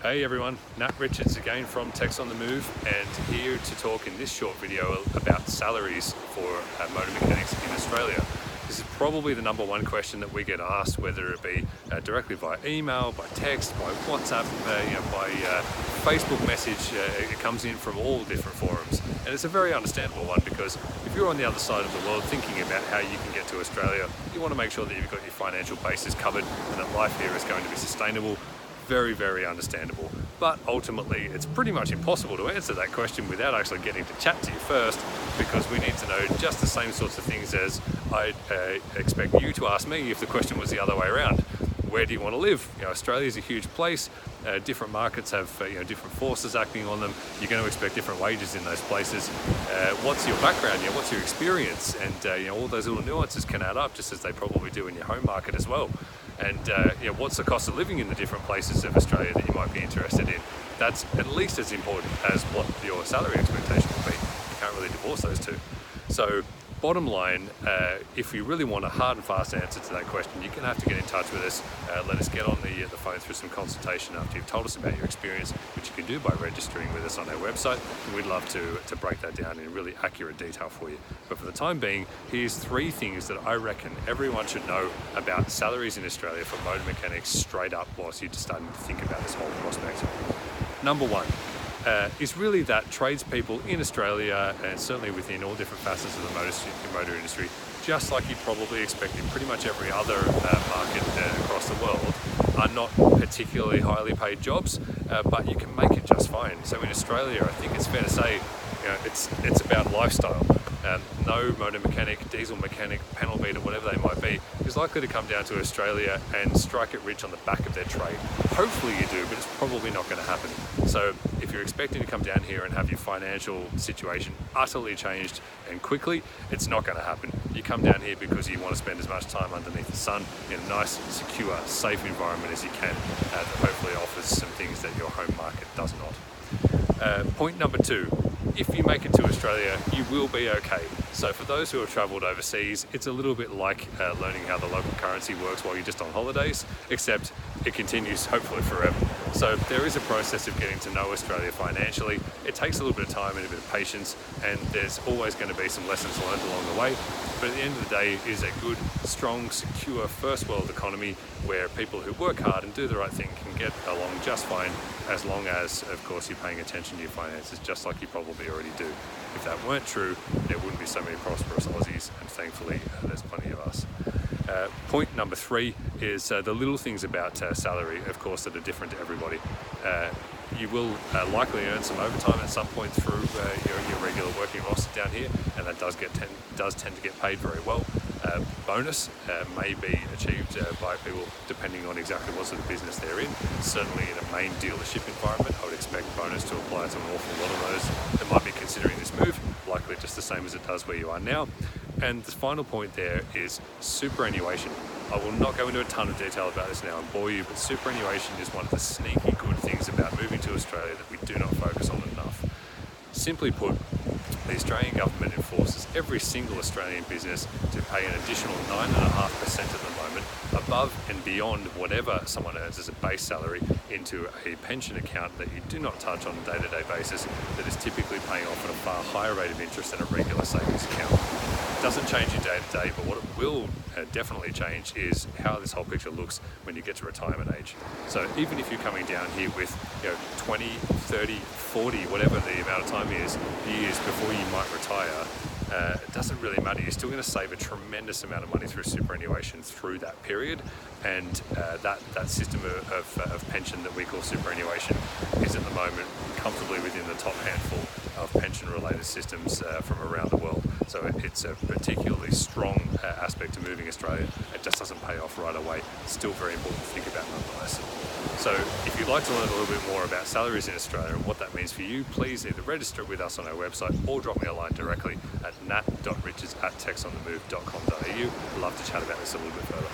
Hey everyone, Nat Richards again from Text on the Move, and here to talk in this short video about salaries for motor mechanics in Australia. This is probably the number one question that we get asked, whether it be directly via email, by text, by WhatsApp, by Facebook message. It comes in from all different forums, and it's a very understandable one because if you're on the other side of the world thinking about how you can get to Australia, you want to make sure that you've got your financial basis covered and that life here is going to be sustainable. Very, very understandable. But ultimately, it's pretty much impossible to answer that question without actually getting to chat to you first, because we need to know just the same sorts of things as I expect you to ask me if the question was the other way around. Where do you want to live? Australia is a huge place. Different markets have different forces acting on them. You're going to expect different wages in those places. What's your background? What's your experience? And all those little nuances can add up, just as they probably do in your home market as well. And what's the cost of living in the different places of Australia that you might be interested in? That's at least as important as what your salary expectation will be. You can't really divorce those two. So bottom line, if you really want a hard and fast answer to that question, you're going to have to get in touch with us. Let us get on the phone through some consultation after you've told us about your experience, which you can do by registering with us on our website. And we'd love to break that down in really accurate detail for you. But for the time being, here's 3 things that I reckon everyone should know about salaries in Australia for motor mechanics straight up whilst you're starting to think about this whole prospect. Number 1. Is really that tradespeople in Australia, and certainly within all different facets of the motor industry, just like you'd probably expect in pretty much every other market across the world, are not particularly highly paid jobs, but you can make it just fine. So in Australia, I think it's fair to say, it's about lifestyle. No motor mechanic, diesel mechanic, panel beater, whatever they might be, is likely to come down to Australia and strike it rich on the back of their trade. Hopefully you do, but it's probably not going to happen. So if you're expecting to come down here and have your financial situation utterly changed and quickly, it's not going to happen. You come down here because you want to spend as much time underneath the sun in a nice, secure, safe environment as you can, that hopefully offers some things that your home market does not. Point number 2. If you make it to Australia, you will be okay. So for those who have travelled overseas, it's a little bit like learning how the local currency works while you're just on holidays, except it continues hopefully forever. So there is a process of getting to know Australia financially. It takes a little bit of time and a bit of patience, and there's always going to be some lessons learned along the way. But at the end of the day, it is a good, strong, secure first world economy where people who work hard and do the right thing can get along just fine, as long as, of course, you're paying attention to your finances, just like you probably already do. If that weren't true, there wouldn't be so many prosperous Aussies, and thankfully there's plenty of us. Point number 3 is the little things about salary, of course, that are different to everybody. You will likely earn some overtime at some point through your regular working roster down here, and that does tend to get paid very well. Bonus may be achieved by people depending on exactly what sort of business they're in. Certainly in a main dealership environment, I would expect bonus to apply to an awful lot of those that might be considering this move, likely just the same as it does where you are now. And the final point there is superannuation. I will not go into a ton of detail about this now and bore you, but superannuation is one of the sneaky good things about moving to Australia that we do not focus on enough. Simply put, the Australian government enforces every single Australian business to pay an additional 9.5% at the moment, above and beyond whatever someone earns as a base salary, into a pension account that you do not touch on a day-to-day basis, that is typically paying off at a far higher rate of interest than a regular savings account. It doesn't change your day-to-day, but what it will definitely change is how this whole picture looks when you get to retirement age. So even if you're coming down here with 20, 30, 40, whatever the amount of time is, years before you might retire, it doesn't really matter. You're still going to save a tremendous amount of money through superannuation through that period, and that system of pension that we call superannuation is at the moment comfortably within the top handful of pension-related systems from around the world. So it's a particularly strong aspect to moving Australia. It just doesn't pay off right away. It's still very important to think about nonetheless. So if you'd like to learn a little bit more about salaries in Australia and what that means for you, please either register with us on our website or drop me a line directly at nat.richards@textonthemove.com.au. I'd love to chat about this a little bit further.